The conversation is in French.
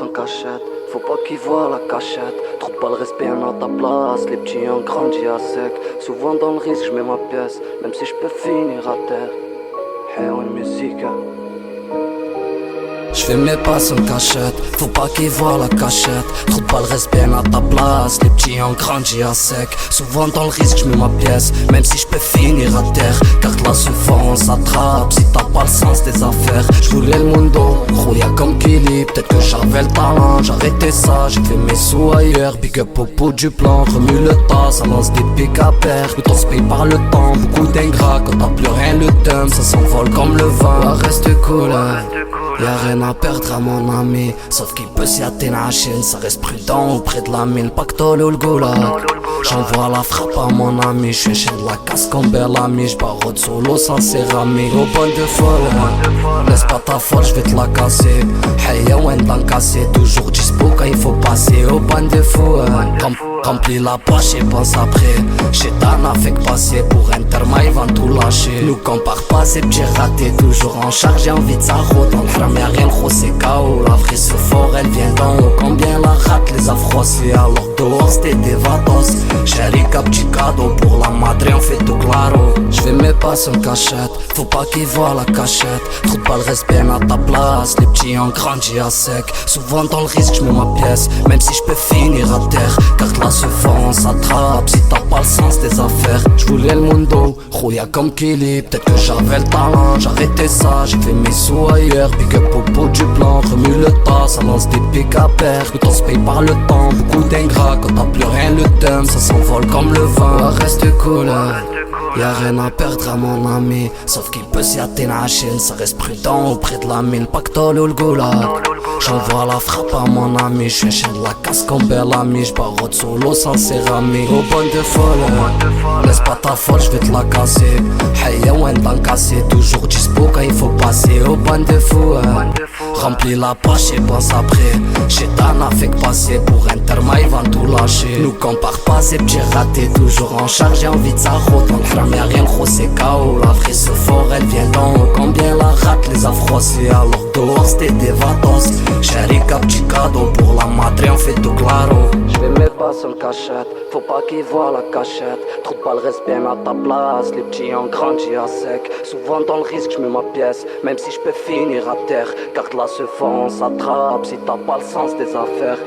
sans cachette, faut pas qu'ils voient la cachette. Trop pas le respect à ta place, les petits ont grandi à sec. Souvent dans le risque, je mets ma pièce, même si je peux finir à terre. Hey, on musique. Je fais mes pas sans cachette, faut pas qu'ils voient la cachette. Trop pas le respect à ta place, les petits ont grandi à sec. Souvent dans le risque je mets ma pièce, même si je peux finir à terre. Car là souvent on s'attrape si t'as pas le sens des affaires. Je voulais le mundo, rouilla comme Kili. Peut-être que j'avais le talent, j'arrêtais ça. J'ai fait mes sous ailleurs, big up au bout du plan. Remue le tas, ça lance des pics à paire. Le temps se paye par le temps, beaucoup d'ingrats. Quand t'as plus rien le thème, ça s'envole comme le vent. Ouais, reste cool, hein. Y'a rien à perdre à mon ami, sauf qu'il peut s'y atteindre à Chine. Ça reste prudent auprès de la mine, pactole ou le goulag. J'envoie la frappe à mon ami, j'suis chien de la casse comme Bellamy. J'barode solo sans céramique, au bon de folle. Laisse pas ta folle, j'vais te la casser. Hey yo, en cassé, toujours dispo quand il faut passer. Au bon de fou, remplis la poche et pense après. Chétan a fait que passer pour Interma, ils vont tout lâcher. Nous compare pas ces petits ratés, toujours en charge, j'ai envie de sa route. En crame y'a rien gros, c'est KO. La vraie se fort, elle vient d'en haut. Combien la rate les a froissés, alors dehors c'était des vatos. Chéri cap petit cadeau pour la madre, on fait tout claro. J'fais mes pas sans cachette, faut pas qu'ils voient la cachette. Trop pas le respect à ta place, les petits ont grandi à sec. Souvent dans le risque j'mets ma pièce, même si j'peux finir à terre. Car là se vend, on s'attrape si t'as pas le sens des affaires. J'voulais le mundo, rouilla comme Kili. Peut-être que j'avais le talent, j'arrêtais ça. J'ai fait mes sous ailleurs, big up au bout du plan. Remue le tas, ça lance des pics à paire. Le temps se paye par le temps, beaucoup d'ingrats. Quand t'as plus rien le thème, ça s'envole comme le vent. Ouais, reste cool, hein. Y'a rien à perdre à mon ami, sauf qu'il peut s'y atteindre à Chine. Ça reste prudent auprès de la mine, pactole ou le goulag. J'envoie la frappe à mon ami, j'suis un chien de la casse comme Bellamy. J'barode solo sans céramique, au bon de folle. Laisse pas ta folle, j'vais te la casser. Hey yo, en cassé, toujours dispo quand il faut passer. Au bon de fou, remplis la poche et pense après. Chétan a fait que passer pour Interma, ils vont tout lâcher. Nous compare pas ces petits ratés, toujours en charge, j'ai envie de sa route. En crame y'a rien gros, c'est KO. La vraie se fort, elle vient d'en haut. Combien la rate les a froissés, alors dehors c'était des vatos. Chéri cap petit cadeau pour la madre, on fait tout claro. J'fais mes pas sans cachette, faut pas qu'ils voient la cachette. Trop pas le respect à ta place, les petits ont grandi à sec. Souvent dans le risque j'mets ma pièce, même si j'peux finir à terre. Car là se fond, on s'attrape si t'as pas le sens des affaires.